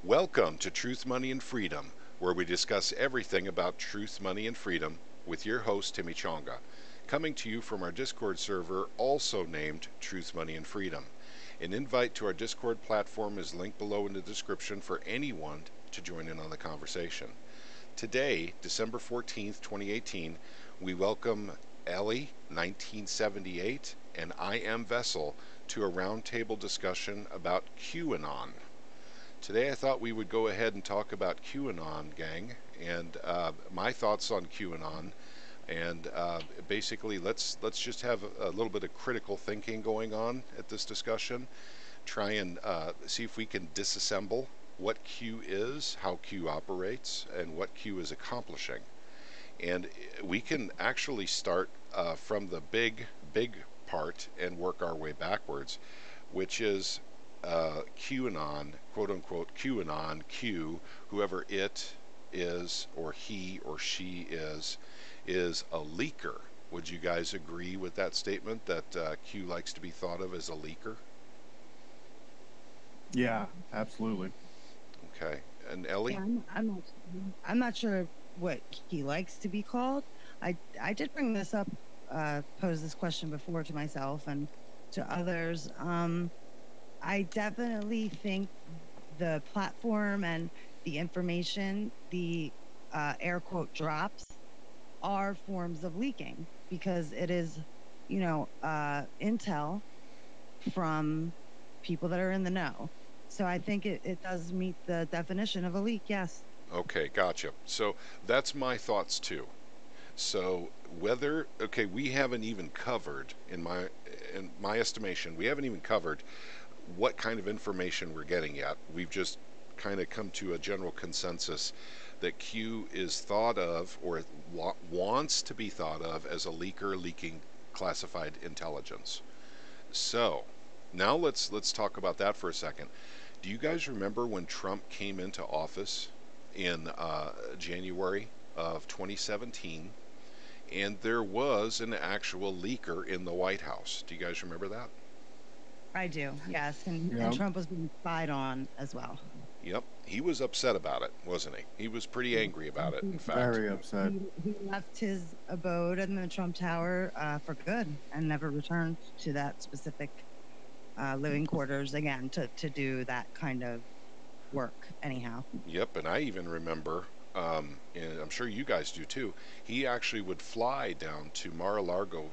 Welcome to Truth, Money, and Freedom, where we discuss everything about truth, money, and freedom with your host, Timmy Chonga, coming to you from our Discord server, also named Truth, Money, and Freedom. An invite to our Discord platform is linked below in the description for anyone to join in on the conversation. Today, December 14th, 2018, we welcome Ellie, 1978, and I Am Vessel to a roundtable discussion about QAnon. Today I thought we would go ahead and talk about QAnon, gang, and my thoughts on QAnon, and basically let's just have a little bit of critical thinking going on at this discussion. Try and see if we can disassemble what Q is, how Q operates, and what Q is accomplishing. And we can actually start from the big part and work our way backwards, which is QAnon, quote unquote QAnon, Q, whoever it is or he or she is a leaker. Would you guys agree with that statement that Q likes to be thought of as a leaker? Yeah, absolutely. Okay. And Ellie? Yeah, I'm not sure what he likes to be called. I did bring this up, pose this question before to myself and to others. I definitely think the platform and the information, the air quote drops, are forms of leaking because it is, intel from people that are in the know. So I think it does meet the definition of a leak, yes. Okay, gotcha. So that's my thoughts too. So we haven't even covered, in my estimation, we haven't even covered what kind of information we're getting yet. We've just kind of come to a general consensus that Q is thought of, or wants to be thought of, as a leaker leaking classified intelligence. So now let's talk about that for a second. Do you guys remember when Trump came into office in January of 2017, and there was an actual leaker in the White House? Do you guys remember that? I do, yes. And Trump was being spied on as well. Yep. He was upset about it, wasn't he? He was pretty angry about it, in fact. Very upset. He left his abode in the Trump Tower for good and never returned to that specific living quarters again to do that kind of work anyhow. Yep, and I even remember, and I'm sure you guys do too, he actually would fly down to Mar-a-Lago,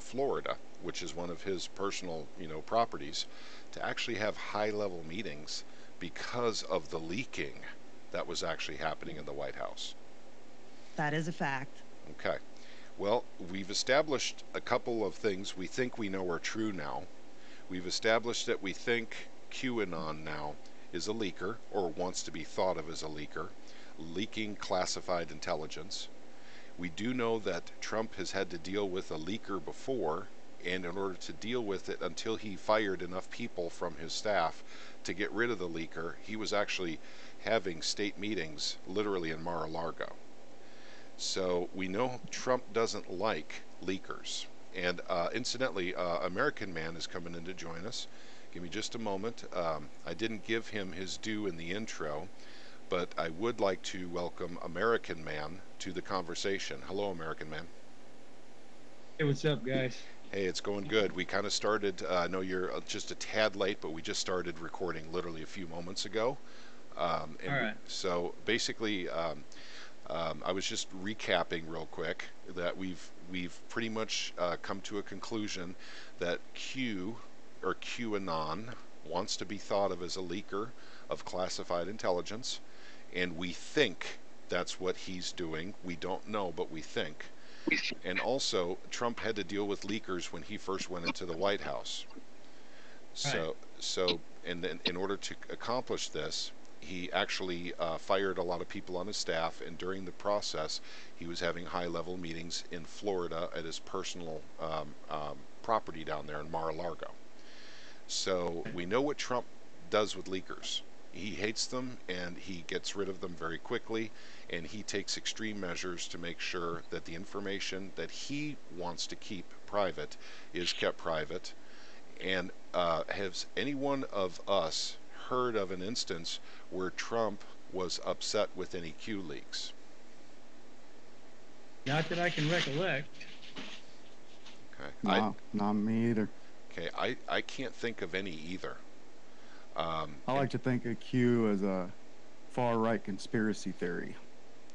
Florida, which is one of his personal, properties, to actually have high-level meetings because of the leaking that was actually happening in the White House. That is a fact. Okay. Well, we've established a couple of things we think we know are true now. We've established that we think QAnon now is a leaker, or wants to be thought of as a leaker, leaking classified intelligence. We do know that Trump has had to deal with a leaker before, and in order to deal with it until he fired enough people from his staff to get rid of the leaker, he was actually having state meetings literally in Mar-a-Lago. So we know Trump doesn't like leakers. And incidentally, American Man is coming in to join us. Give me just a moment. I didn't give him his due in the intro, but I would like to welcome American Man to the conversation. Hello, American Man. Hey, what's up, guys? Hey, it's going good. We kind of started, I know you're just a tad late, but we just started recording literally a few moments ago. All right. So basically, I was just recapping real quick that we've pretty much come to a conclusion that Q, or QAnon, wants to be thought of as a leaker of classified intelligence, and we think that's what he's doing. We don't know, but we think. And also, Trump had to deal with leakers when he first went into the White House. And then in order to accomplish this, he actually fired a lot of people on his staff, and during the process, he was having high-level meetings in Florida at his personal property down there in Mar-a-Lago. So we know what Trump does with leakers. He hates them, and he gets rid of them very quickly, and he takes extreme measures to make sure that the information that he wants to keep private is kept private. And has any one of us heard of an instance where Trump was upset with any Q leaks. Not that I can recollect. Okay. Not me either. Okay, I can't think of any either. I like to think of Q as a far-right conspiracy theory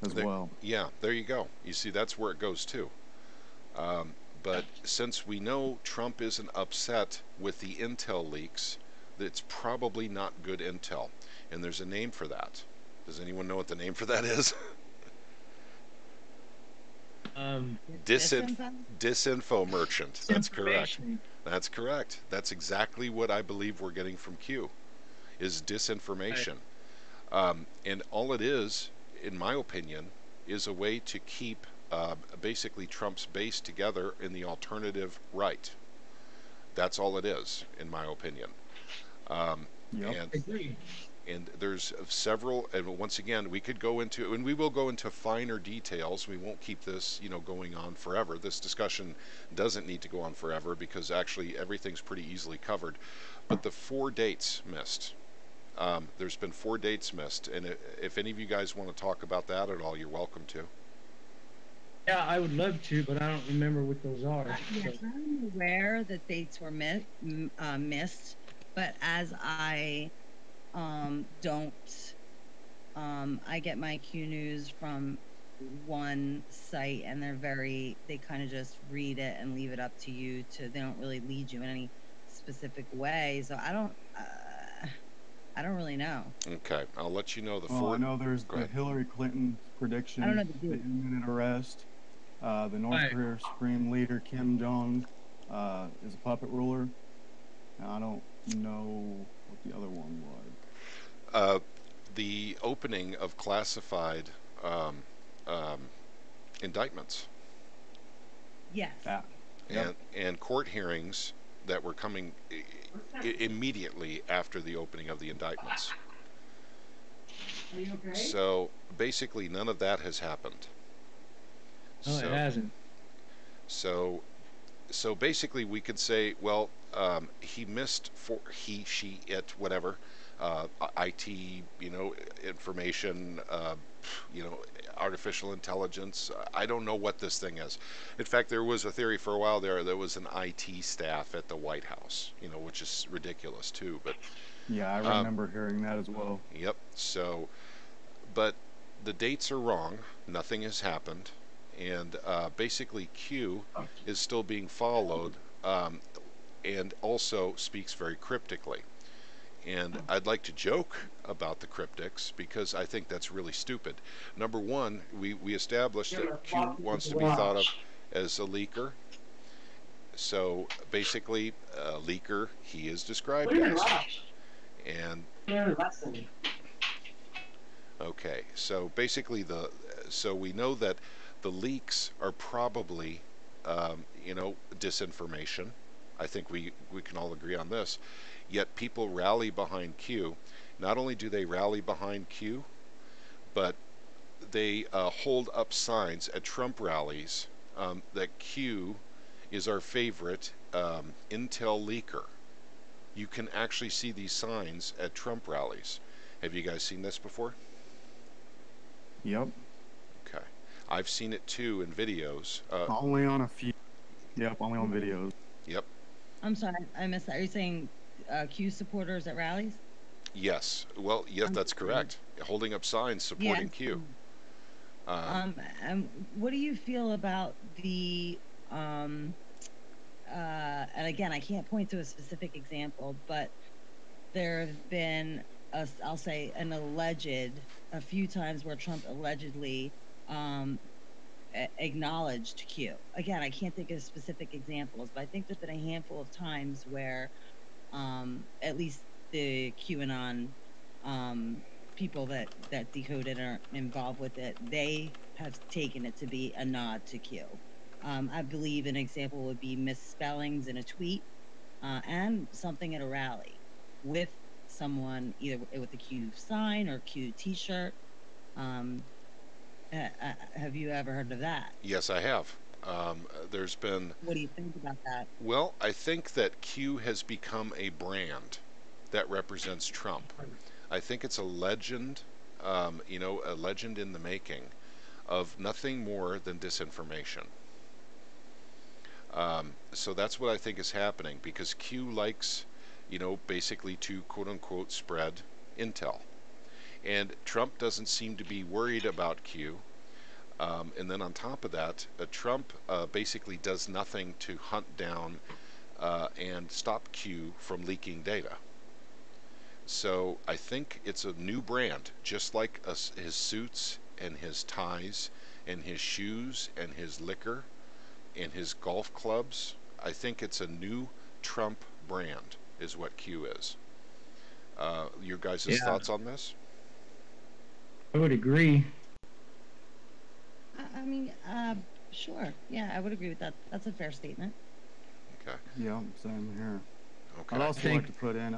as well. Yeah, there you go. You see, that's where it goes too. But since we know Trump isn't upset with the intel leaks, it's probably not good intel. And there's a name for that. Does anyone know what the name for that is? Disinfo merchant. That's correct. That's correct. That's exactly what I believe we're getting from Q, is disinformation. And all it is, in my opinion, is a way to keep basically Trump's base together in the alternative right. That's all it is, in my opinion. And there's several, and once again, we could go into, and we will go into finer details. We won't keep this, going on forever. This discussion doesn't need to go on forever because actually everything's pretty easily covered. But the 4 dates missed. There's been 4 dates missed, and if any of you guys want to talk about that at all, you're welcome to. Yeah, I would love to, but I don't remember what those are. Yes, I'm aware that dates were missed, but as I don't, I get my Q news from one site, and they kind of just read it and leave it up to you they don't really lead you in any specific way. So I don't really know. Okay, I'll let you know the 4. Well, I know there's the Hillary Clinton prediction, I don't know the imminent arrest. The North Korea Supreme Leader Kim Jong is a puppet ruler. And I don't know what the other one was. The opening of classified indictments. Yes. And court hearings that were coming immediately after the opening of the indictments. Are you okay? So basically none of that has happened. No, it hasn't. So basically we could say, well, he missed she, it, whatever, IT, information, artificial intelligence. I don't know what this thing is. In fact, there was a theory for a while there was an IT staff at the White House, which is ridiculous too. But yeah, I remember hearing that as well. Yep. So, but the dates are wrong. Nothing has happened. And basically Q is still being followed and also speaks very cryptically. And I'd like to joke about the cryptics because I think that's really stupid. Number one, we established that Q wants to be thought of as a leaker. So basically, a leaker he is described as. And okay, so basically so we know that the leaks are probably, disinformation. I think we can all agree on this. Yet people rally behind Q. Not only do they rally behind Q, but they hold up signs at Trump rallies that Q is our favorite intel leaker. You can actually see these signs at Trump rallies. Have you guys seen this before? Yep. Okay. I've seen it too in videos. Only on a few. Yep, only on videos. Yep. I'm sorry, I missed that. Are you saying Q supporters at rallies? Yes. Well, yes, that's correct. Holding up signs supporting Q. What do you feel about the and again, I can't point to a specific example, but there have been I'll say a few times where Trump allegedly acknowledged Q. Again, I can't think of specific examples, but I think there's been a handful of times where at least the QAnon people that decoded are involved with it, they have taken it to be a nod to Q. I believe an example would be misspellings in a tweet and something at a rally with someone either with a Q sign or Q t-shirt. Have you ever heard of that? Yes, I have. There's been... What do you think about that? Well, I think that Q has become a brand. that represents Trump. I think it's a legend, a legend in the making of nothing more than disinformation. So that's what I think is happening, because Q likes, basically to quote unquote spread intel. And Trump doesn't seem to be worried about Q. And then on top of that, Trump basically does nothing to hunt down and stop Q from leaking data. So I think it's a new brand, just like his suits and his ties and his shoes and his liquor and his golf clubs. I think it's a new Trump brand is what Q is. Your guys' thoughts on this? I would agree. I mean, sure. Yeah, I would agree with that. That's a fair statement. Okay. Yeah, same here. Okay. I'd also like to put in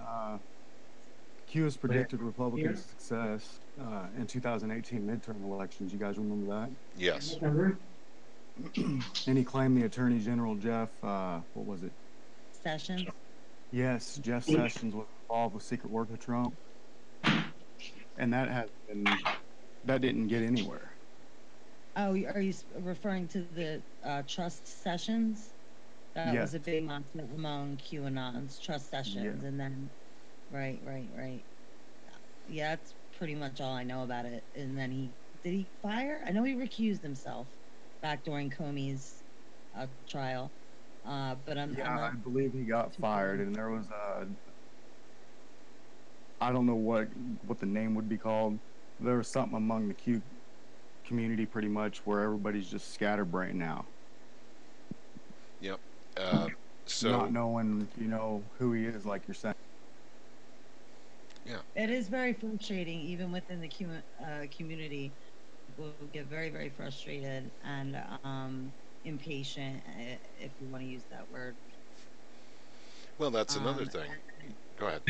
Q has predicted Republican success in 2018 midterm elections. You guys remember that? Yes. And he claimed the Attorney General, Jeff, what was it? Sessions? Yes, Jeff Sessions was involved with secret work of Trump. And that didn't get anywhere. Oh, are you referring to the trust sessions? That was a big monster among QAnons, trust sessions, and then, right. Yeah, that's pretty much all I know about it. And then did he fire? I know he recused himself back during Comey's trial, but I'm not, I believe he got fired, and there was I don't know what the name would be called. There was something among the Q community pretty much where everybody's just scatterbrained now. Yep. So not knowing, who he is, like you're saying. Yeah. It is very frustrating, even within the community. People get very, very frustrated and impatient, if you want to use that word. Well, that's another thing. Go ahead.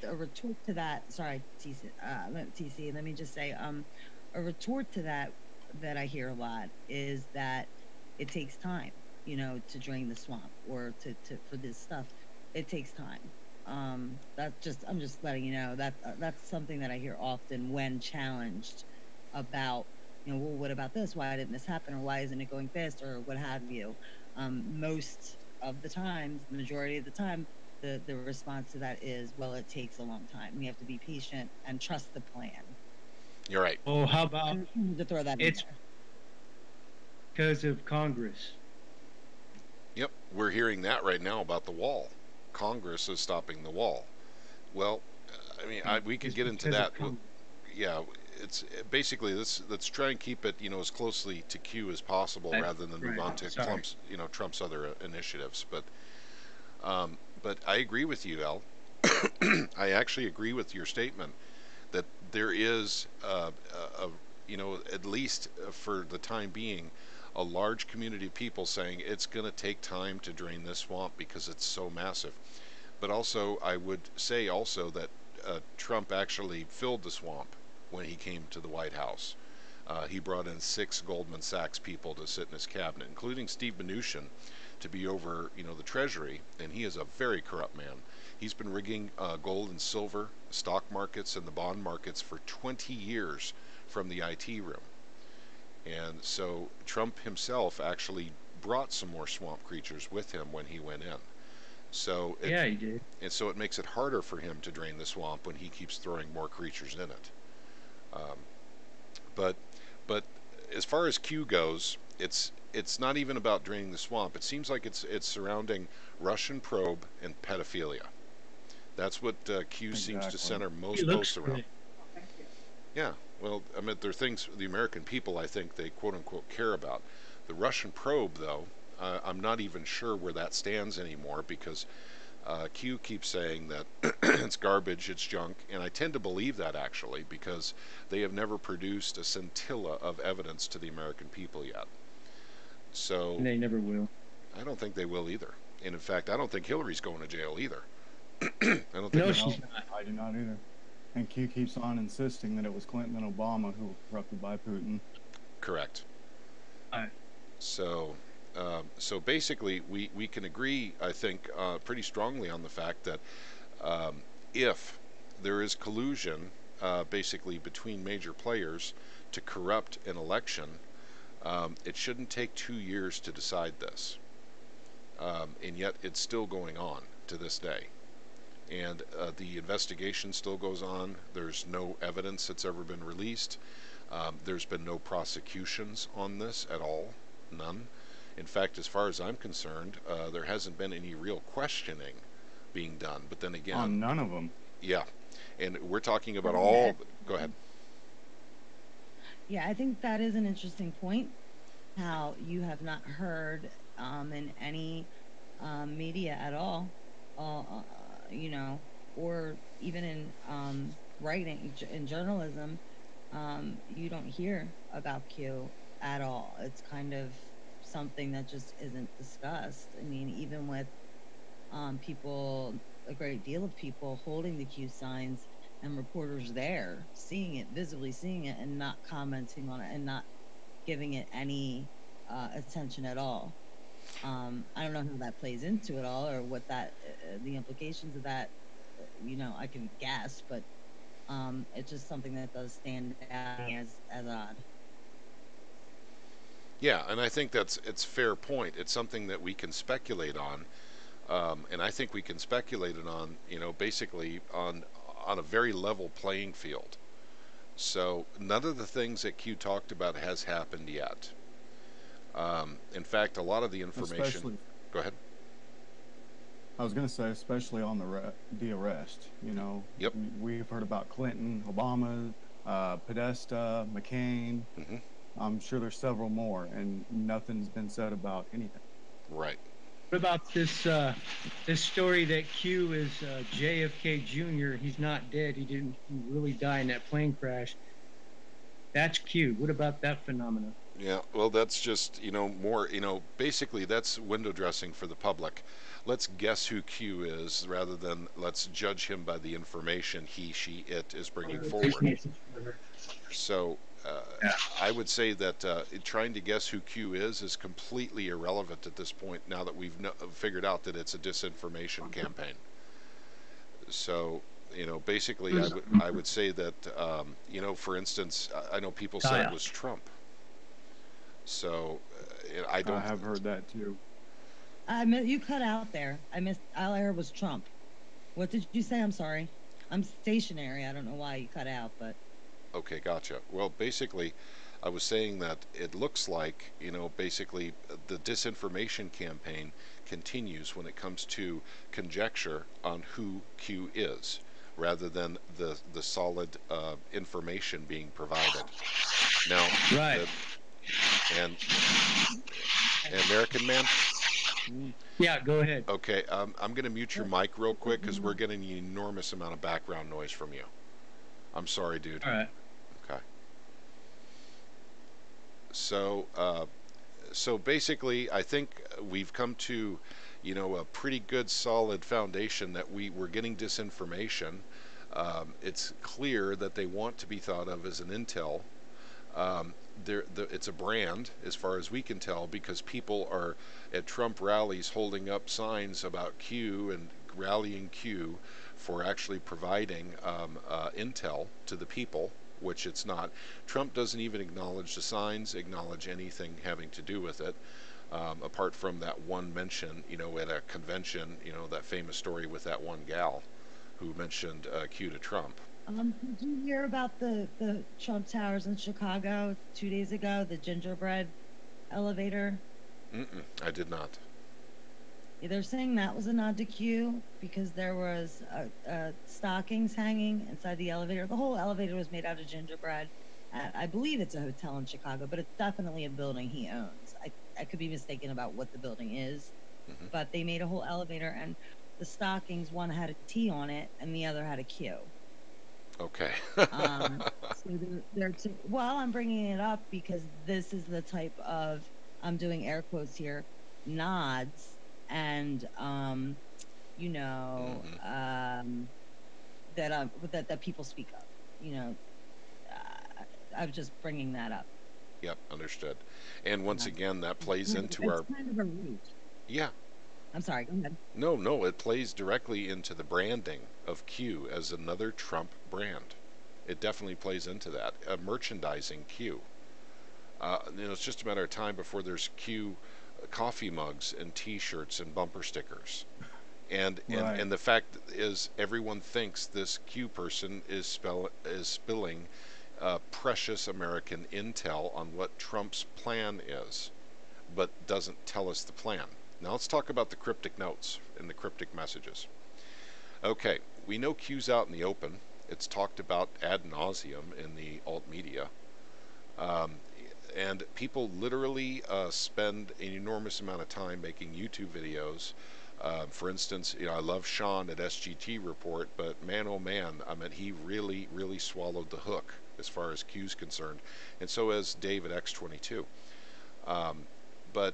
A retort to that. Sorry, TC. Let me just say, a retort to that I hear a lot is that it takes time, to drain the swamp or for this stuff. It takes time. I'm just letting you know that's something that I hear often when challenged about, well, what about this? Why didn't this happen? Or why isn't it going fast? Or what have you? Most of the times, the majority of the time, the response to that is, well, it takes a long time. We have to be patient and trust the plan. You're right. Oh, how about to throw that it's in there. Because of Congress. Yep, we're hearing that right now about the wall. Congress is stopping the wall. Well, I mean, we could get into that. Yeah, it's basically let's try and keep it, as closely to Q as possible, rather than move on to Trump's other initiatives. But I agree with you, Al. I actually agree with your statement that there is, at least for the time being, a large community of people saying it's going to take time to drain this swamp because it's so massive. But also, I would say also that Trump actually filled the swamp when he came to the White House. He brought in 6 Goldman Sachs people to sit in his cabinet, including Steve Mnuchin, to be over, the Treasury, and he is a very corrupt man. He's been rigging gold and silver, stock markets, and the bond markets for 20 years from the IT room. And so Trump himself actually brought some more swamp creatures with him when he went in. So he did. And so it makes it harder for him to drain the swamp when he keeps throwing more creatures in it. But as far as Q goes, it's not even about draining the swamp. It seems like it's surrounding Russian probe and pedophilia. That's what Q seems to center most posts around. Yeah, well, I mean, there are things the American people, I think, they quote-unquote care about. The Russian probe, though, I'm not even sure where that stands anymore, because Q keeps saying that it's garbage, it's junk, and I tend to believe that, actually, because they have never produced a scintilla of evidence to the American people yet. So And they never will. I don't think they will either. And in fact, I don't think Hillary's going to jail either. I don't think No, she's not. I do not either. And Q keeps on insisting that it was Clinton and Obama who were corrupted by Putin. Correct. So basically, we can agree, I think, pretty strongly on the fact that if there is collusion, basically between major players to corrupt an election, it shouldn't take 2 years to decide this. And yet it's still going on to this day. And the investigation still goes on. There's no evidence that's ever been released. There's been no prosecutions on this at all. None. In fact, as far as I'm concerned, there hasn't been any real questioning being done. But then again, on none of them. Yeah, and we're talking about all. Go ahead. Yeah, I think that is an interesting point. How you have not heard in any media at all, you know, or even in writing, in journalism, you don't hear about Q at all. It's kind of something that just isn't discussed. I mean, even with people, a great deal of people holding the Q signs and reporters there, seeing it, visibly seeing it, and not commenting on it and not giving it any attention at all. I don't know how that plays into it all, or what that the implications of that. You know, I can guess, but it's just something that does stand out as odd. Yeah, and I think it's a fair point. It's something that we can speculate on, and I think we can speculate it on, you know, basically on a very level playing field. So none of the things that Q talked about has happened yet. In fact, a lot of the information. Go ahead. I was going to say, especially on the arrest. You know, yep. We've heard about Clinton, Obama, Podesta, McCain. Mm-hmm. I'm sure there's several more, and nothing's been said about anything. Right. What about this this story that Q is JFK Jr.? He's not dead. He didn't really die in that plane crash. That's Q. What about that phenomenon? Yeah, well, that's just, you know, more, you know, basically that's window dressing for the public. Let's guess who Q is rather than let's judge him by the information he, she, it is bringing forward. So I would say that trying to guess who Q is completely irrelevant at this point now that we've figured out that it's a disinformation campaign. So, you know, basically I would say that, you know, for instance, I know people say it was Trump. So I have heard that too. You cut out there. All I heard was Trump. What did you say? I'm sorry. I'm stationary. I don't know why you cut out, but. Okay, gotcha. Well, basically, I was saying that it looks like, you know, basically the disinformation campaign continues when it comes to conjecture on who Q is, rather than the solid information being provided. Now, right. And American Man? Yeah, go ahead. Okay, I'm going to mute your mic real quick because we're getting an enormous amount of background noise from you. I'm sorry, dude. All right. Okay. So, so basically, I think we've come to, you know, a pretty good solid foundation that we're getting disinformation. It's clear that they want to be thought of as an intel. It's a brand, as far as we can tell, because people are at Trump rallies holding up signs about Q and rallying Q for actually providing intel to the people, which it's not. Trump doesn't even acknowledge the signs, acknowledge anything having to do with it, apart from that one mention, you know, at a convention, you know, that famous story with that one gal who mentioned Q to Trump. Did you hear about the Trump Towers in Chicago 2 days ago, the gingerbread elevator? I did not. Yeah, they're saying that was a nod to Q because there was stockings hanging inside the elevator. The whole elevator was made out of gingerbread. I believe it's a hotel in Chicago, but it's definitely a building he owns. I could be mistaken about what the building is, but they made a whole elevator, and the stockings, one had a T on it and the other had a Q. Okay. So well, I'm bringing it up because this is the type of, I'm doing air quotes here, nods and you know, that people speak of. You know, I'm just bringing that up. Yep, understood. And once again, that plays into it's kind of a root. Yeah, I'm sorry. Go ahead. No, it plays directly into the branding of Q as another Trump brand. It definitely plays into that. Merchandising Q. It's just a matter of time before there's Q coffee mugs and T-shirts and bumper stickers. And Right. and the fact is, everyone thinks this Q person is spilling precious American intel on what Trump's plan is, but doesn't tell us the plan. Now let's talk about the cryptic notes and the cryptic messages. Okay, we know Q's out in the open. It's talked about ad nauseum in the alt media. Um, and people literally spend an enormous amount of time making YouTube videos. For instance, I love Sean at SGT Report, but man, oh man, I mean, he really, really swallowed the hook as far as Q's concerned, and so has Dave at X22. Um, but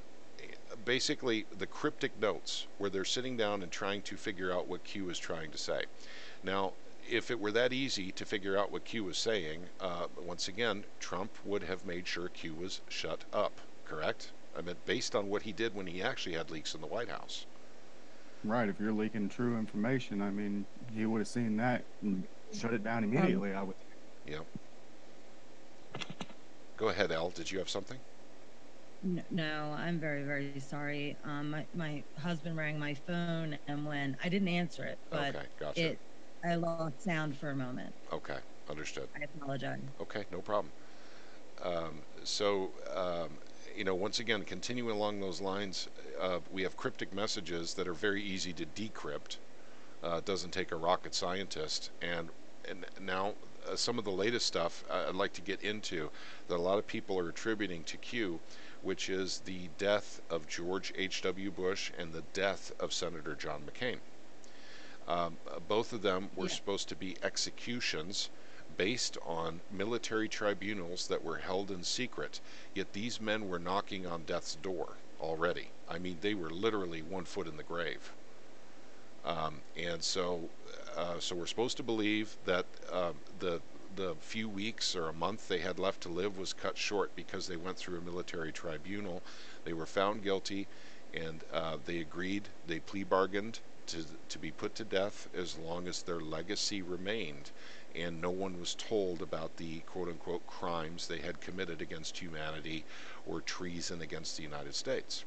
basically, the cryptic notes where they're sitting down and trying to figure out what Q is trying to say. Now, if it were that easy to figure out what Q was saying, once again, Trump would have made sure Q was shut up, correct? I mean, based on what he did when he actually had leaks in the White House. Right. If you're leaking true information, I mean, he would have seen that and shut it down immediately. I would. Yeah. Go ahead, Al. Did you have something? No, I'm very, very sorry. My husband rang my phone, and when I didn't answer it, but okay, gotcha. I lost sound for a moment. Okay, understood. I apologize. Okay, no problem. Once again, continuing along those lines, we have cryptic messages that are very easy to decrypt. It doesn't take a rocket scientist. And now some of the latest stuff I'd like to get into that a lot of people are attributing to Q, which is the death of George H.W. Bush and the death of Senator John McCain. Both of them were supposed to be executions based on military tribunals that were held in secret, yet these men were knocking on death's door already. I mean, they were literally 1 foot in the grave. So we're supposed to believe that the few weeks or a month they had left to live was cut short because they went through a military tribunal. They were found guilty, and they agreed, they plea bargained to be put to death as long as their legacy remained, and no one was told about the quote-unquote crimes they had committed against humanity or treason against the United States.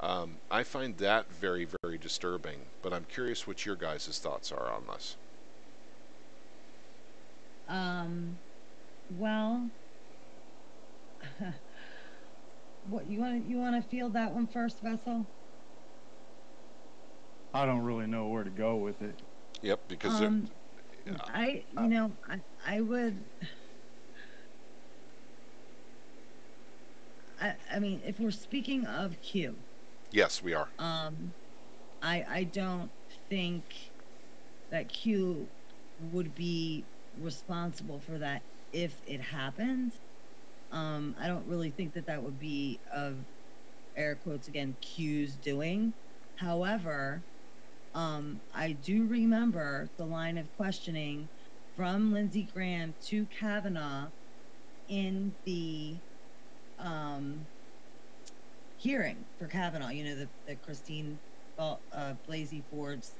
I find that very, very disturbing, but I'm curious what your guys' thoughts are on this. Well, what you want to field that one first, Vessel? I don't really know where to go with it. Yep, because I would. I mean, if we're speaking of Q. Yes, we are. I don't think that Q would be responsible for that if it happened. I don't really think that would be, of air quotes again, Q's doing. However, I do remember the line of questioning from Lindsey Graham to Kavanaugh in the hearing for Kavanaugh, the Christine Blasey Ford's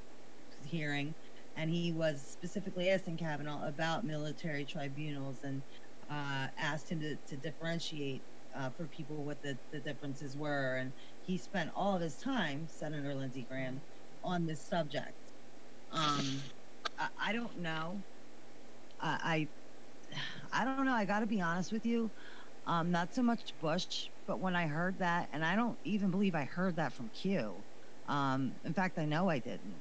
hearing, and he was specifically asking Kavanaugh about military tribunals and asked him to differentiate for people what the differences were, and he spent all of his time, Senator Lindsey Graham, on this subject. I don't know. I don't know. I got to be honest with you. Not so much Bush, but when I heard that, and I don't even believe I heard that from Q. In fact, I know I didn't,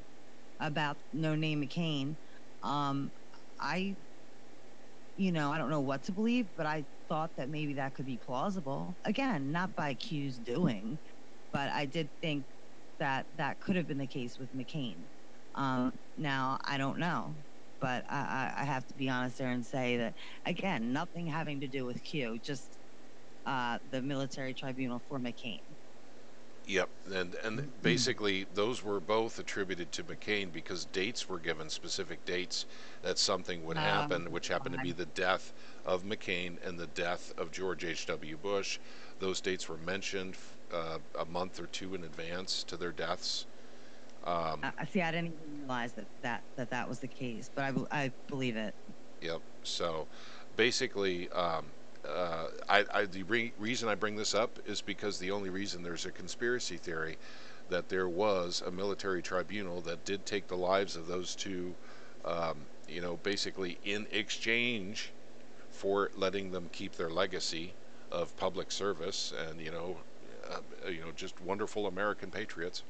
about No Name McCain. I don't know what to believe, but I thought that maybe that could be plausible. Again, not by Q's doing, but I did think that could have been the case with McCain. Now, I don't know, but I have to be honest there and say that, again, nothing having to do with Q, just the military tribunal for McCain. Yep, and basically those were both attributed to McCain because dates were given, specific dates that something would happen, which happened to be the death of McCain and the death of George H.W. Bush. Those dates were mentioned a month or two in advance to their deaths. See, I didn't even realize that was the case, but I believe it. Yep. So basically, the reason I bring this up is because the only reason there's a conspiracy theory that there was a military tribunal that did take the lives of those two, basically in exchange for letting them keep their legacy of public service and just wonderful American patriots,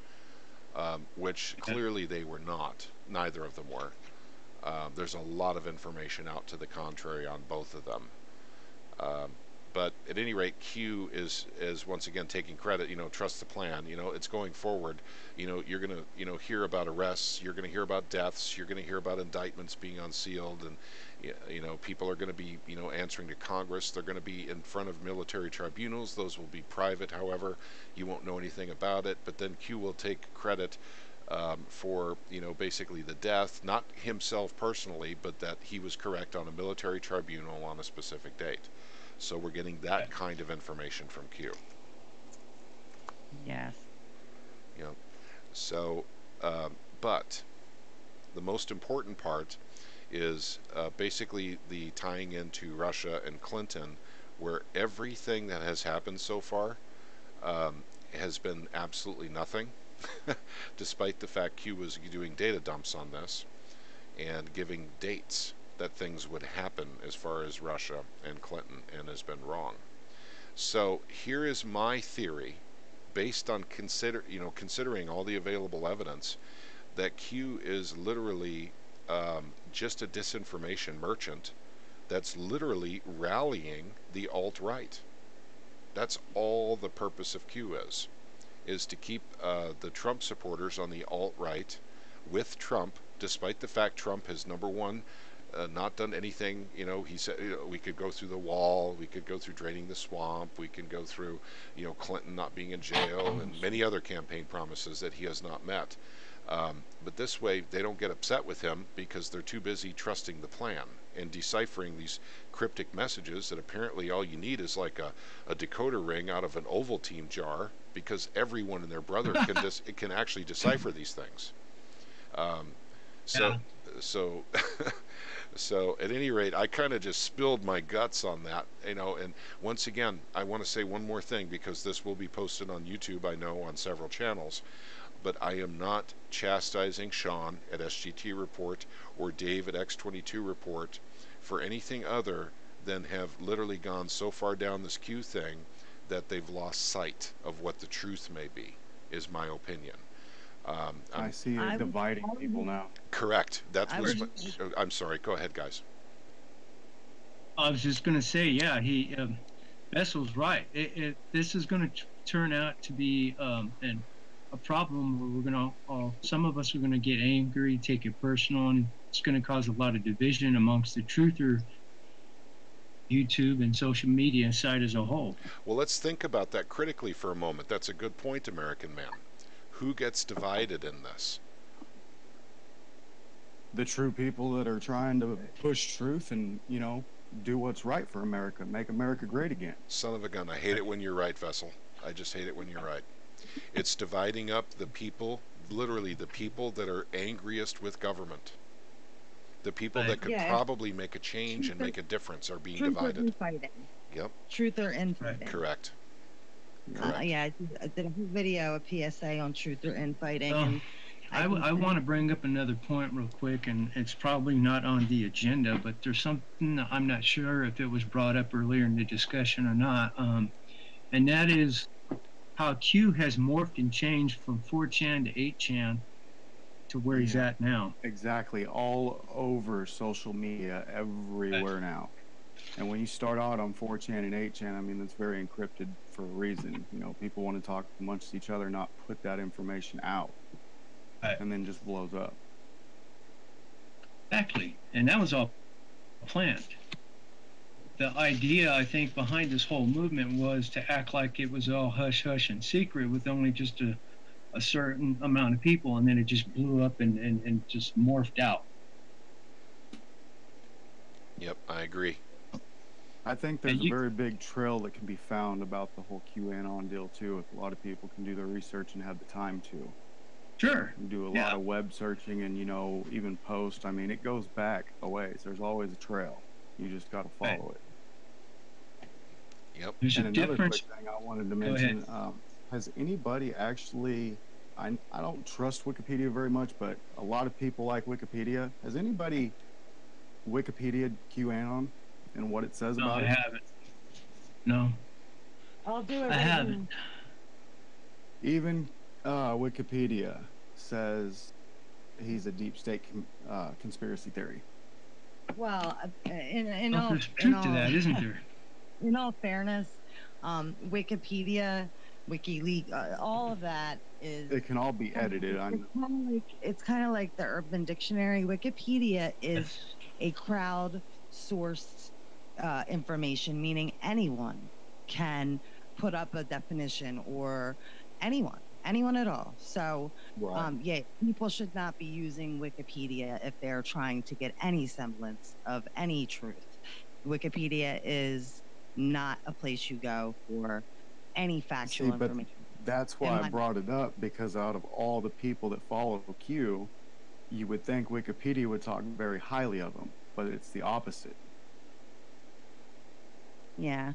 which clearly they were not. Neither of them were. There's a lot of information out to the contrary on both of them. But at any rate, Q is once again taking credit. Trust the plan. It's going forward. You're going to hear about arrests. You're going to hear about deaths. You're going to hear about indictments being unsealed, and people are going to be answering to Congress. They're going to be in front of military tribunals. Those will be private, however. You won't know anything about it. But then Q will take credit for basically the death, not himself personally, but that he was correct on a military tribunal on a specific date. So we're getting that kind of information from Q. Yes. So, but the most important part is basically the tying into Russia and Clinton, where everything that has happened so far has been absolutely nothing, despite the fact Q was doing data dumps on this and giving dates that things would happen as far as Russia and Clinton, and has been wrong. So here is my theory, based on considering all the available evidence, that Q is literally just a disinformation merchant that's literally rallying the alt-right. That's all the purpose of Q is to keep the Trump supporters on the alt-right with Trump, despite the fact Trump has, number one, not done anything. He said we could go through the wall, we could go through draining the swamp, we can go through Clinton not being in jail, and many other campaign promises that he has not met. But this way they don't get upset with him because they're too busy trusting the plan and deciphering these cryptic messages that apparently all you need is like a decoder ring out of an Ovaltine jar, because everyone and their brother can actually decipher these things. So at any rate, I kind of just spilled my guts on that, and once again, I want to say one more thing, because this will be posted on YouTube, I know, on several channels, but I am not chastising Sean at SGT Report or Dave at X22 Report for anything other than have literally gone so far down this Q thing that they've lost sight of what the truth may be, is my opinion. I see it dividing people now. Correct. I'm sorry. Go ahead, guys. I was just going to say, yeah, Bessel's right. This is going to turn out to be a problem where we're going to, some of us are going to get angry, take it personal, and it's going to cause a lot of division amongst the truther YouTube and social media side as a whole. Well, let's think about that critically for a moment. That's a good point, American man. Who gets divided in this? The true people that are trying to push truth and, do what's right for America, make America great again. Son of a gun. I hate it when you're right, Vessel. I just hate it when you're right. It's dividing up the people, literally the people that are angriest with government. The people that could probably make a change and make a difference are being divided. Infighting. Yep. Truth or infighting. Correct. I did a whole video, a PSA on truth or infighting. And I want to bring up another point real quick, and it's probably not on the agenda, but there's something I'm not sure if it was brought up earlier in the discussion or not, and that is how Q has morphed and changed from 4chan to 8chan to where he's at now. Exactly, all over social media, everywhere now. And when you start out on 4chan and 8chan, I mean, that's very encrypted for a reason. People want to talk amongst each other, not put that information out. And then just blows up. Exactly. And that was all planned. The idea, I think, behind this whole movement was to act like it was all hush-hush and secret with only just a certain amount of people, and then it just blew up and just morphed out. Yep, I agree. I think there's a very big trail that can be found about the whole QAnon deal, too, if a lot of people can do their research and have the time to. Sure. You do a lot of web searching and, even post. I mean, it goes back a ways. There's always a trail. You just got to follow it. Yep. There's and a another difference. quick thing I wanted to mention, has anybody actually, I don't trust Wikipedia very much, but a lot of people like Wikipedia. Has anybody Wikipedia'd QAnon and what it says about it? I haven't. No. I'll do it. I haven't. Even Wikipedia says he's a deep state conspiracy theory. Well, in Well, all there's truth to that, isn't there? In all fairness, Wikipedia, WikiLeaks, all of that is. It can all be edited. It's kind of like the Urban Dictionary. Wikipedia is a crowd-sourced information, meaning anyone can put up a definition, or anyone at all. So, right. People should not be using Wikipedia if they're trying to get any semblance of any truth. Wikipedia is not a place you go for any factual information. That's why I brought it up, because out of all the people that follow Q, you would think Wikipedia would talk very highly of them, but it's the opposite. Yeah,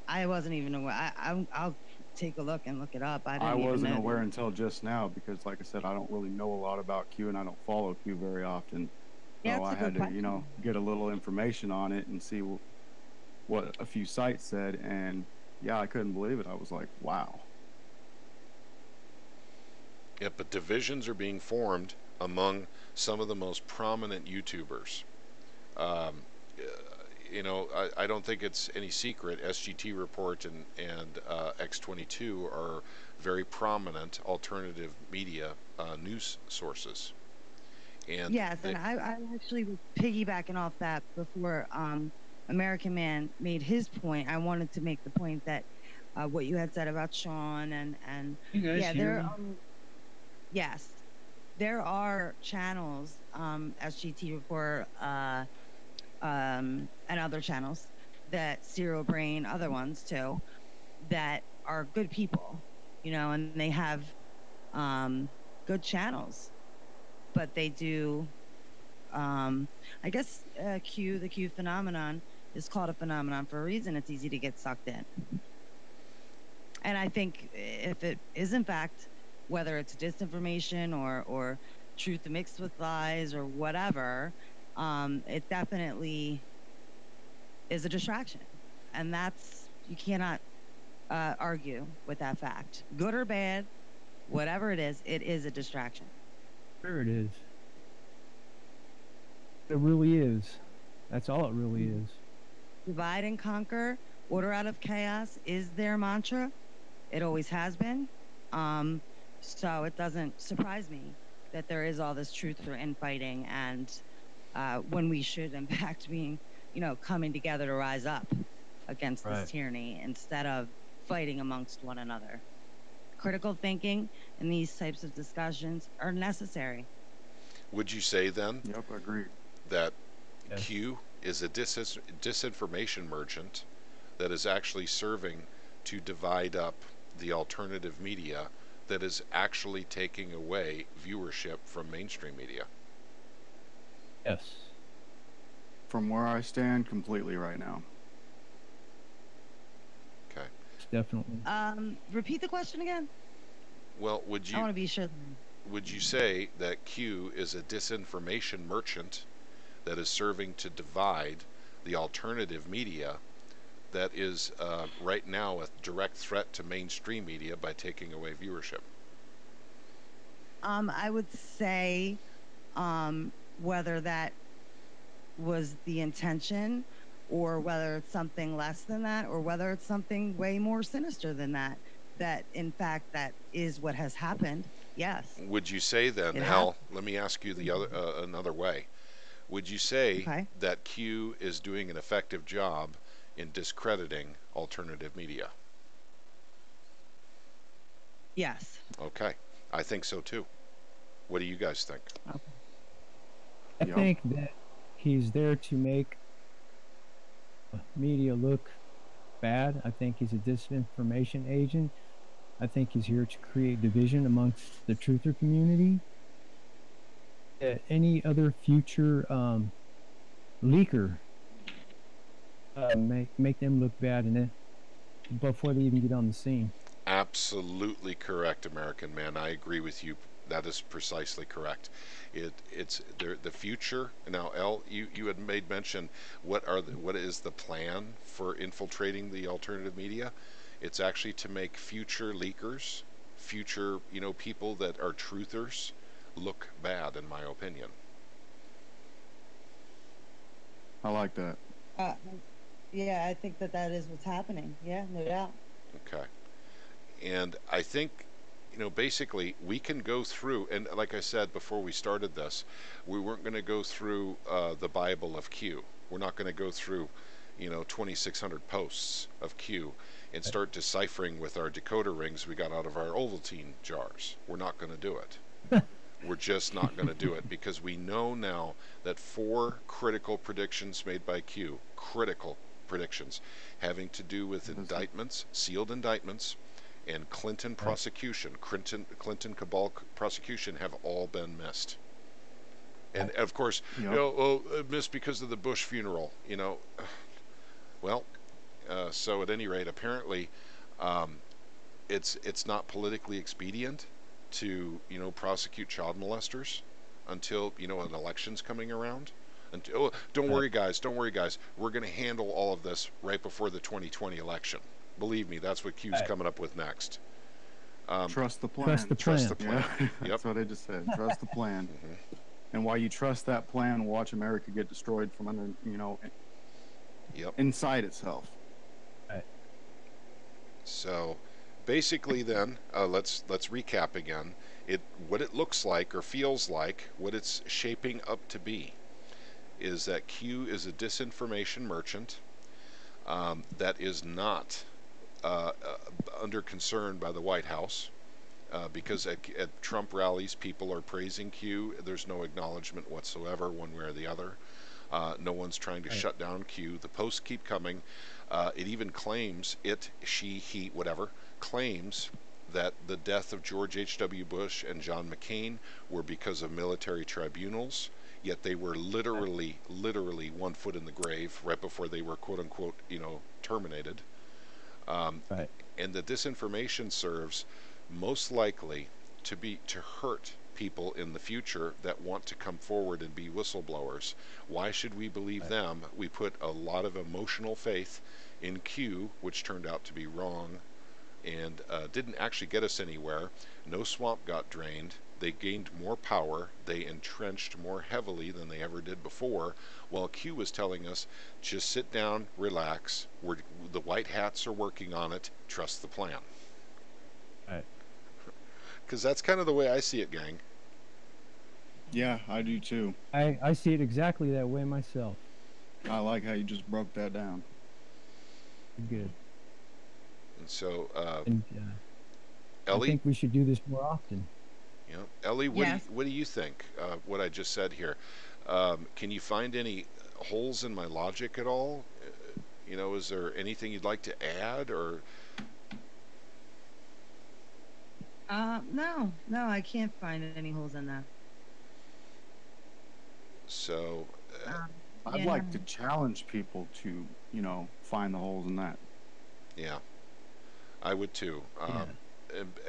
I wasn't even aware. I'll take a look and look it up. I wasn't aware until just now, because, like I said, I don't really know a lot about Q, and I don't follow Q very often. So I had to, get a little information on it and see what a few sites said, and I couldn't believe it. I was like, wow. Yeah, but divisions are being formed among some of the most prominent YouTubers. I don't think it's any secret. SGT Report and X22 are very prominent alternative media news sources. And yes, and I actually was piggybacking off that before American Man made his point. I wanted to make the point that what you had said about Sean and yes, there are channels, SGT Report, and other channels, that Zero Brain, other ones too, that are good people, and they have good channels, but they do, I guess the Q phenomenon is called a phenomenon for a reason. It's easy to get sucked in. And I think if it is in fact, whether it's disinformation or truth mixed with lies or whatever, it definitely is a distraction. And you cannot argue with that fact. Good or bad, whatever it is a distraction. Sure it is. It really is. That's all it really is. Divide and conquer, order out of chaos is their mantra. It always has been. So it doesn't surprise me that there is all this truth for infighting, and when we should in fact be, coming together to rise up against this tyranny instead of fighting amongst one another. Critical thinking and these types of discussions are necessary. Would you say then? Yep, I agree. That Q is a disinformation merchant that is actually serving to divide up the alternative media, that is actually taking away viewership from mainstream media? Yes. From where I stand, completely right now. Okay. Definitely. Repeat the question again. Well, would you? I want to be sure. Would you say that Q is a disinformation merchant that is serving to divide the alternative media, that is right now a direct threat to mainstream media by taking away viewership? I would say whether that was the intention, or whether it's something less than that, or whether it's something way more sinister than that, that in fact that is what has happened. Yes. Would you say then, Hal, let me ask you the other another way. Would you say that Q is doing an effective job in discrediting alternative media? Yes. Okay. I think so too. What do you guys think? Okay. I think that he's there to make media look bad. I think he's a disinformation agent. I think he's here to create division amongst the truther community. Any other future leaker make them look bad in it before they even get on the scene. Absolutely correct, American man. I agree with you. That is precisely correct. It's the future. Now, El, you had made mention. What is the plan for infiltrating the alternative media? It's actually to make future leakers, future people that are truthers, look bad, in my opinion. I like that. Yeah, I think that is what's happening. Yeah, no doubt. Okay. And I think, basically we can go through, and like I said before we started this, we weren't going to go through the Bible of Q. We're not going to go through, 2,600 posts of Q and start deciphering with our decoder rings we got out of our Ovaltine jars. We're not going to do it. We're just not going to do it, because we know now that 4 critical predictions made by Q, critical predictions, having to do with indictments, sealed indictments, and Clinton prosecution, Clinton cabal prosecution, have all been missed. And of course, missed because of the Bush funeral. Well, so at any rate, apparently, it's not politically expedient to prosecute child molesters until an election's coming around. Until, don't worry guys, we're going to handle all of this right before the 2020 election. Believe me, that's what Q's coming up with next. Trust the plan. Trust the plan. Yeah. That's what I just said. Trust the plan. And while you trust that plan, watch America get destroyed from under, inside itself. Right. So, basically, then let's recap again. What it looks like or feels like, what it's shaping up to be, is that Q is a disinformation merchant that is not under concern by the White House, because at Trump rallies people are praising Q. There's no acknowledgement whatsoever one way or the other. No one's trying to shut down Q. The posts keep coming. It even claims, he, whatever, claims that the death of George H.W. Bush and John McCain were because of military tribunals, yet they were literally 1 foot in the grave right before they were quote unquote terminated. And that this information serves most likely to hurt people in the future that want to come forward and be whistleblowers. Why should we believe them? We put a lot of emotional faith in Q, which turned out to be wrong and didn't actually get us anywhere. No swamp got drained. They gained more power. They entrenched more heavily than they ever did before, while Q was telling us, just sit down, relax. The white hats are working on it. Trust the plan. Right. Because that's kind of the way I see it, gang. Yeah, I do too. I see it exactly that way myself. I like how you just broke that down. Good. And so, Ellie, I think we should do this more often. Ellie, what do you think? What I just said here. Can you find any holes in my logic at all? Is there anything you'd like to add, or? No, I can't find any holes in that. So, I'd like to challenge people to, find the holes in that. Yeah, I would too.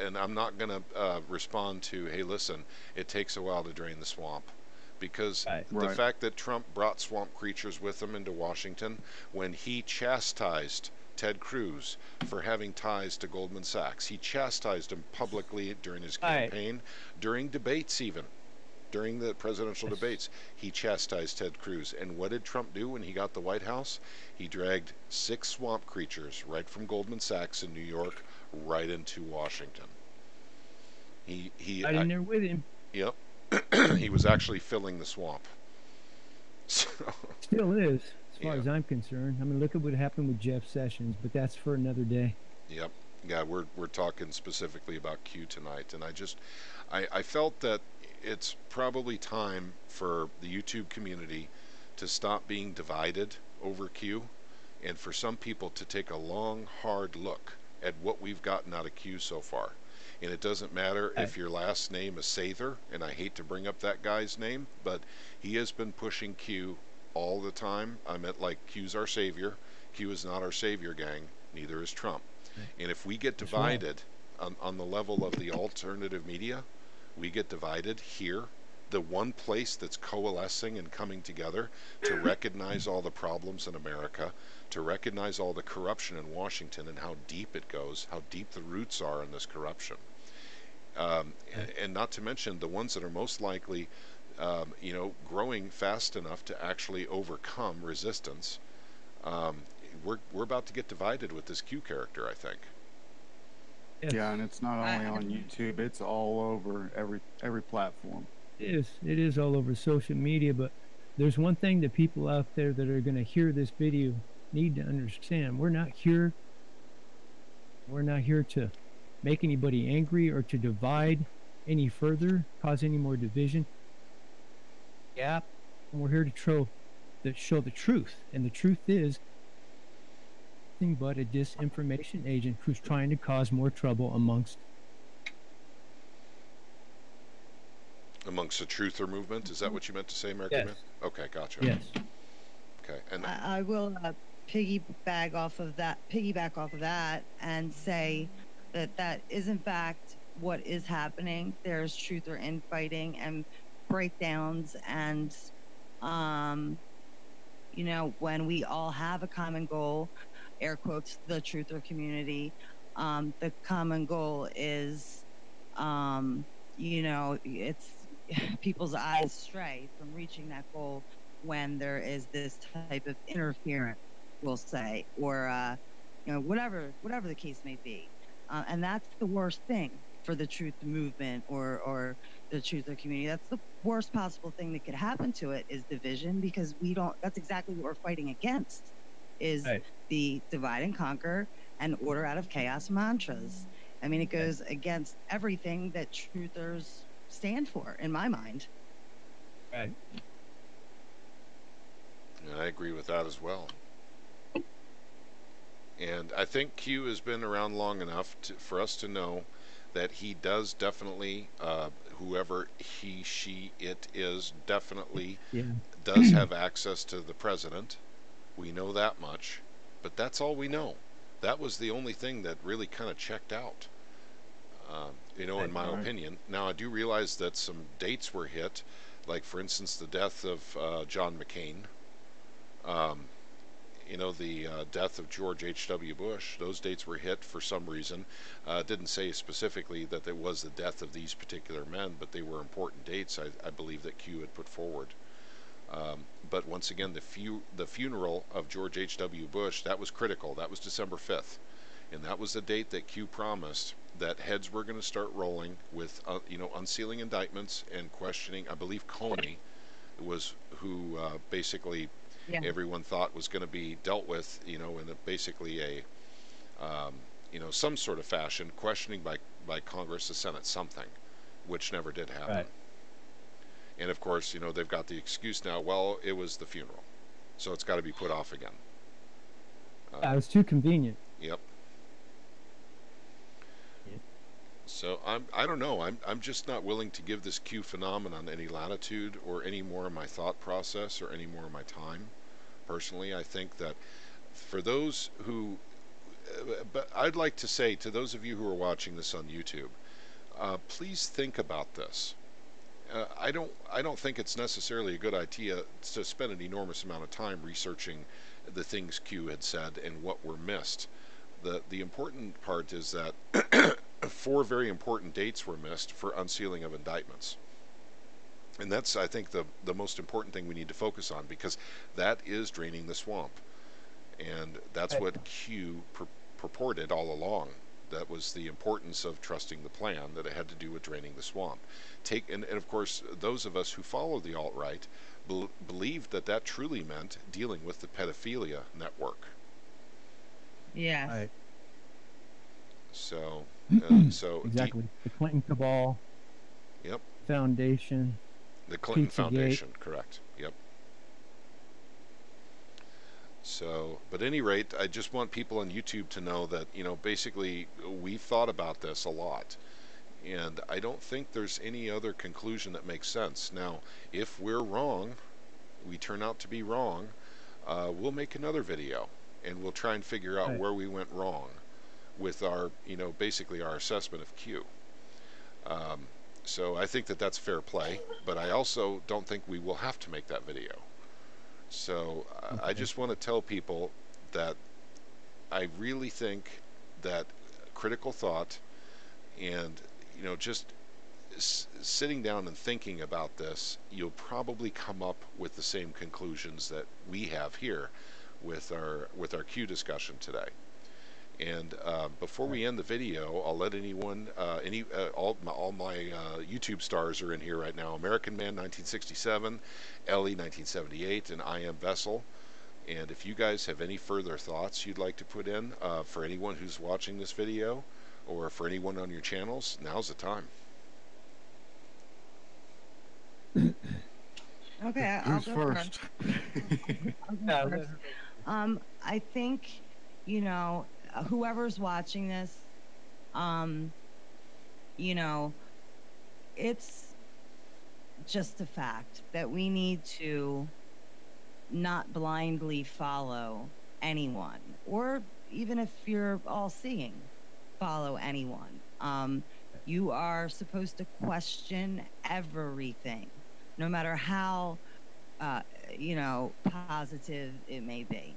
And I'm not going to respond to, hey, listen, it takes a while to drain the swamp. Because the fact that Trump brought swamp creatures with him into Washington when he chastised Ted Cruz for having ties to Goldman Sachs. He chastised him publicly during his campaign, during debates even. During the presidential debates, he chastised Ted Cruz. And what did Trump do when he got the White House? He dragged 6 swamp creatures right from Goldman Sachs in New York right into Washington. He right in there with him. Yep. He was actually filling the swamp. So, still is, as far as I'm concerned. I mean, look at what happened with Jeff Sessions, but that's for another day. Yep. Yeah, we're talking specifically about Q tonight, and I felt that it's probably time for the YouTube community to stop being divided over Q, and for some people to take a long, hard look at what we've gotten out of Q so far. And it doesn't matter if your last name is Sather, and I hate to bring up that guy's name, but he has been pushing Q all the time. I meant, like, Q's our savior. Q is not our savior, gang. Neither is Trump. And if we get divided on the level of the alternative media, we get divided here, the one place that's coalescing and coming together to recognize all the problems in America, to recognize all the corruption in Washington and how deep it goes, how deep the roots are in this corruption. And not to mention the ones that are most likely, growing fast enough to actually overcome resistance. We're about to get divided with this Q character, I think. Yeah, and it's not only on YouTube; it's all over every platform. It is all over social media. But there's one thing that people out there that are going to hear this video need to understand: we're not here to make anybody angry or to divide any further, cause any more division. Yeah, we're here to show the truth, and the truth is nothing but a disinformation agent who's trying to cause more trouble amongst the truther movement. Is that what you meant to say, American Yes. Man? Okay, gotcha. Yes. Okay, and I will piggyback off of that and say that is in fact what is happening. There's truther infighting and breakdowns, and when we all have a common goal, air quotes, the truther community, the common goal is it's people's eyes stray from reaching that goal when there is this type of interference, we'll say, or whatever the case may be, and that's the worst thing for the truth movement or the truther community. That's the worst possible thing that could happen to it, is division, because that's exactly what we're fighting against, is the divide and conquer and order out of chaos mantras. I mean, it goes against everything that truthers stand for, in my mind. Right. I agree with that as well. And I think Q has been around long enough for us to know that he does definitely, whoever he, she, it is, definitely does have access to the president. We know that much, but that's all we know. That was the only thing that really kind of checked out, in my opinion. Now, I do realize that some dates were hit, like, for instance, the death of John McCain, the death of George H.W. Bush. Those dates were hit for some reason. Didn't say specifically that it was the death of these particular men, but they were important dates, I believe, that Q had put forward. But once again, the funeral of George H.W. Bush, that was critical. That was December 5th. And that was the date that Q promised that heads were going to start rolling with, unsealing indictments and questioning. I believe Comey was who basically everyone thought was going to be dealt with, in basically some sort of fashion, questioning by Congress, the Senate, something, which never did happen. Right. And of course, they've got the excuse now, well, it was the funeral, so it's got to be put off again. It was too convenient. Yep. So I don't know. I'm just not willing to give this Q phenomenon any latitude or any more of my thought process or any more of my time. Personally, I think that for those who, but I'd like to say to those of you who are watching this on YouTube, please think about this. I don't think it's necessarily a good idea to spend an enormous amount of time researching the things Q had said and what were missed. The important part is that 4 very important dates were missed for unsealing of indictments. And that's, I think, the most important thing we need to focus on, because that is draining the swamp. And that's what Q purported all along. That was the importance of trusting the plan, that it had to do with draining the swamp. And of course, those of us who follow the alt-right believed that truly meant dealing with the pedophilia network. Yes. Right. So exactly. The Clinton cabal. Yep. Foundation. The Clinton Pizzagate. Foundation, correct. Yep. So, but at any rate, I just want people on YouTube to know that, basically we've thought about this a lot. And I don't think there's any other conclusion that makes sense. Now, if we're wrong, we turn out to be wrong, we'll make another video and we'll try and figure out where we went wrong with our, basically our assessment of Q. So I think that that's fair play, but I also don't think we will have to make that video. So I just want to tell people that I really think that critical thought and, just sitting down and thinking about this, you'll probably come up with the same conclusions that we have here with our Q discussion today. And before we end the video, I'll let anyone, all my YouTube stars are in here right now. American Man 1967, Ellie 1978, and I Am Vessel. And if you guys have any further thoughts you'd like to put in for anyone who's watching this video, or for anyone on your channels, now's the time. Okay, I'll go first. I think, whoever's watching this, it's just a fact that we need to not blindly follow anyone, or even if you're all seeing, follow anyone. You are supposed to question everything, no matter how, positive it may be.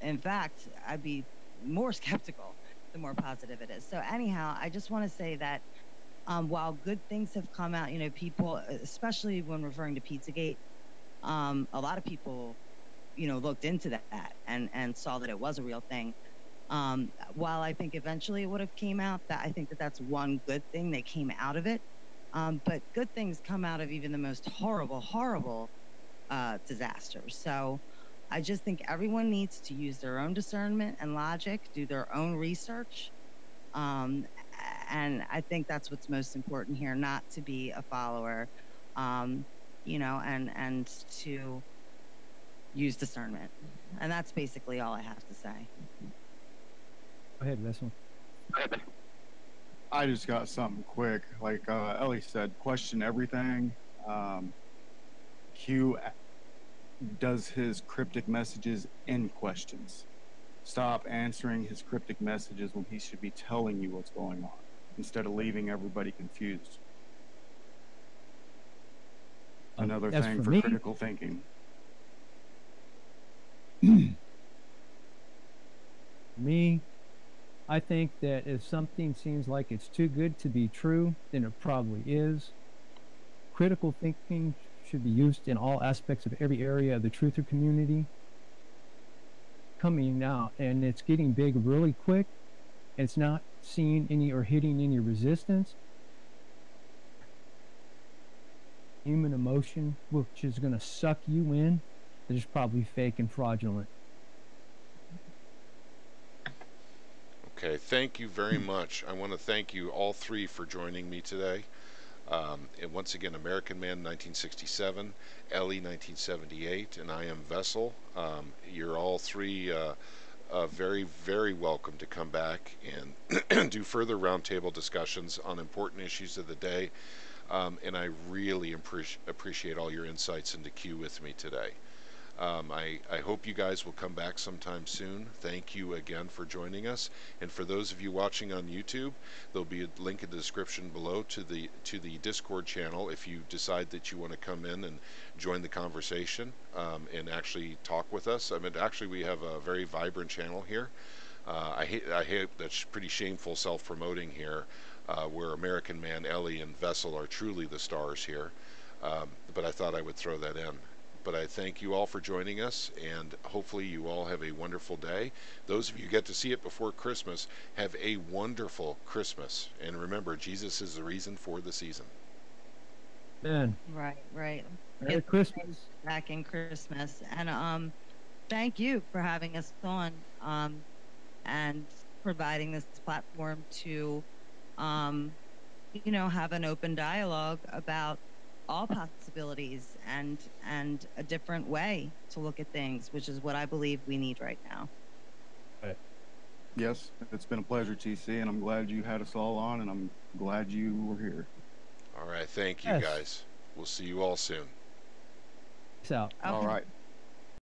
In fact, I'd be more skeptical the more positive it is. So anyhow, I just want to say that while good things have come out, people, especially when referring to Pizzagate, a lot of people, looked into that and saw that it was a real thing. While I think eventually it would have came out, I think that that's one good thing that came out of it. But good things come out of even the most horrible disasters. So I just think everyone needs to use their own discernment and logic, do their own research. And I think that's what's most important here, not to be a follower, and to use discernment. And that's basically all I have to say. Go ahead, Vessel. I just got something quick. Like Ellie said, question everything. Q does his cryptic messages in questions. Stop answering his cryptic messages when he should be telling you what's going on, instead of leaving everybody confused. Another thing for critical thinking. Me, I think that if something seems like it's too good to be true, then it probably is. Critical thinking should be used in all aspects of every area of the truther community. Coming out, and it's getting big really quick. It's not seeing any or hitting any resistance. Human emotion, which is going to suck you in, that is probably fake and fraudulent. Okay, thank you very much. I want to thank you all three for joining me today. And once again, American Man 1967, Ellie 1978, and I Am Vessel. You're all three very, very welcome to come back and do further roundtable discussions on important issues of the day. And I really appreciate all your insights into Q with me today. I hope you guys will come back sometime soon. Thank you again for joining us. And for those of you watching on YouTube, there'll be a link in the description below to the Discord channel if you decide that you want to come in and join the conversation and actually talk with us. I mean, actually, we have a very vibrant channel here. I hate that's pretty shameful self-promoting here, where American Man, Ellie, and Vessel are truly the stars here. But I thought I would throw that in. But I thank you all for joining us, and hopefully you all have a wonderful day. Those of you who get to see it before Christmas, have a wonderful Christmas. And remember, Jesus is the reason for the season. Man. Right. Merry Christmas. Back in Christmas. And thank you for having us on and providing this platform to, have an open dialogue about all possibilities and a different way to look at things, which is what I believe we need right now. Yes, it's been a pleasure, TC, and I'm glad you had us all on, and I'm glad you were here. All right, thank you Yes. guys. We'll see you all soon. Peace out. All Okay. right.